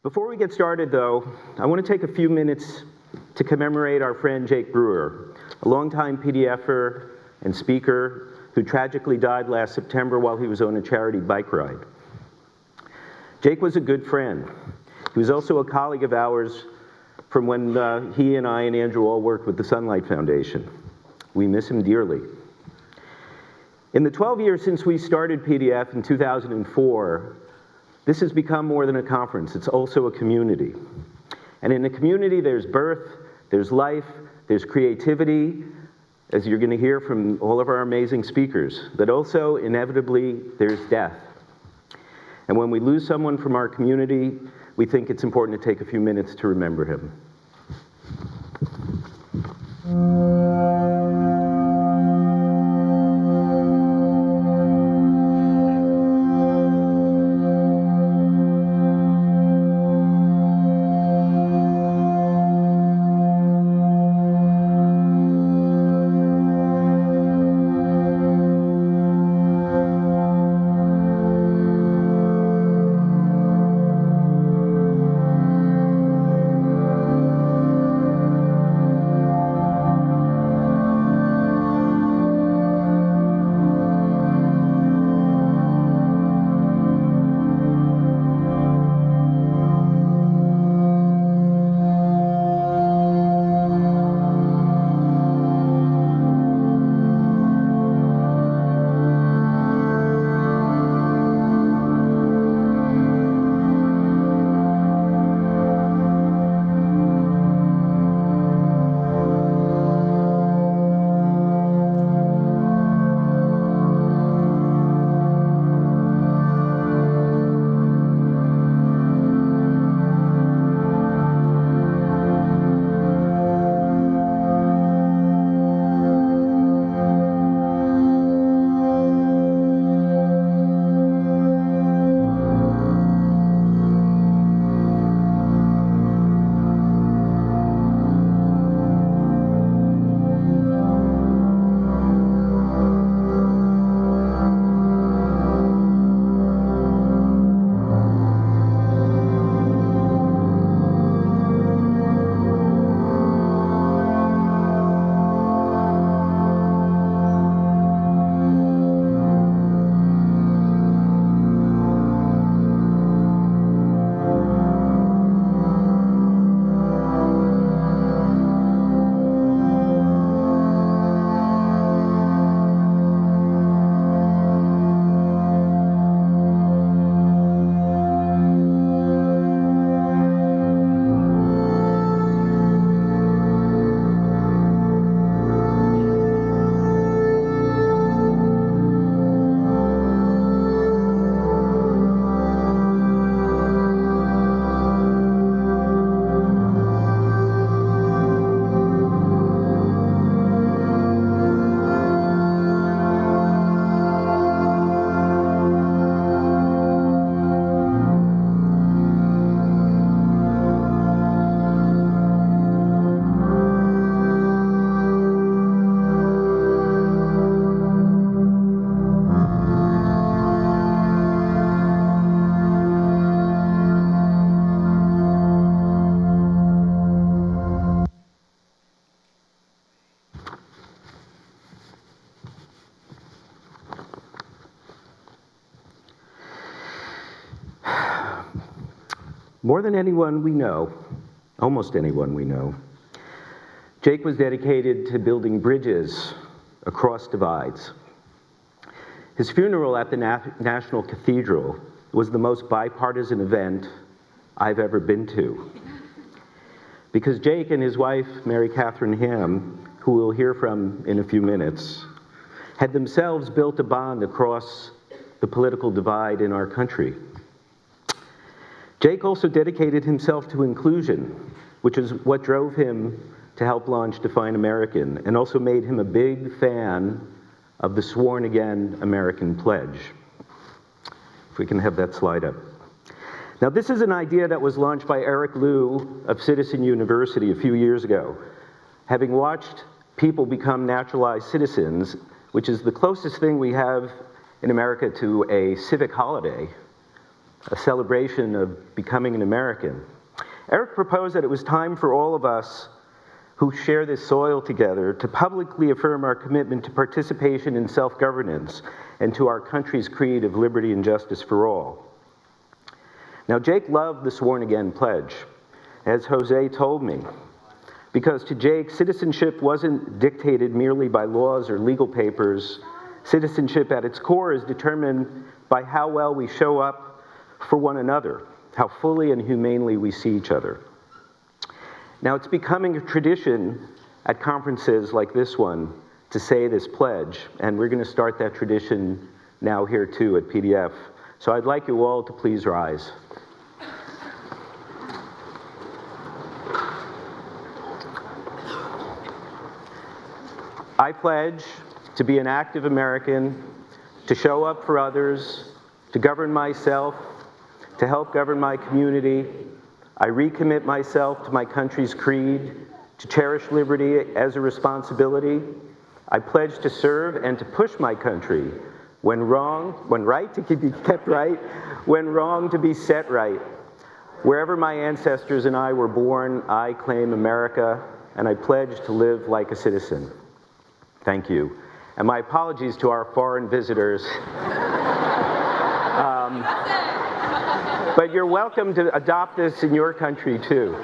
Before we get started, though, I want to take a few minutes to commemorate our friend Jake Brewer, a longtime PDFer and speaker who tragically died last September while he was on a charity bike ride. Jake was a good friend. He was also a colleague of ours from when he and I and Andrew all worked with the Sunlight Foundation. We miss him dearly. In the 12 years since we started PDF in 2004, this has become more than a conference. It's also a community. And in a community, there's birth, there's life, there's creativity, as you're going to hear from all of our amazing speakers, but also, inevitably, there's death. And when we lose someone from our community, we think it's important to take a few minutes to remember him. More than anyone we know, almost anyone we know, Jake was dedicated to building bridges across divides. His funeral at the National Cathedral was the most bipartisan event I've ever been to. Because Jake and his wife, Mary Catherine Ham, who we'll hear from in a few minutes, had themselves built a bond across the political divide in our country. Jake also dedicated himself to inclusion, which is what drove him to help launch Define American, and also made him a big fan of the Sworn Again American Pledge. If we can have that slide up. Now, this is an idea that was launched by Eric Liu of Citizen University a few years ago. Having watched people become naturalized citizens, which is the closest thing we have in America to a civic holiday, a celebration of becoming an American. Eric proposed that it was time for all of us who share this soil together to publicly affirm our commitment to participation in self-governance and to our country's creed of liberty and justice for all. Now, Jake loved the Sworn Again pledge, as Jose told me, because to Jake, citizenship wasn't dictated merely by laws or legal papers. Citizenship at its core is determined by how well we show up for one another, how fully and humanely we see each other. Now, it's becoming a tradition at conferences like this one to say this pledge, and we're going to start that tradition now here too at PDF. So I'd like you all to please rise. I pledge to be an active American, to show up for others, to govern myself, to help govern my community. I recommit myself to my country's creed, to cherish liberty as a responsibility. I pledge to serve and to push my country when right to be kept right, when wrong to be set right. Wherever my ancestors and I were born, I claim America, and I pledge to live like a citizen. Thank you. And my apologies to our foreign visitors. But you're welcome to adopt this in your country too.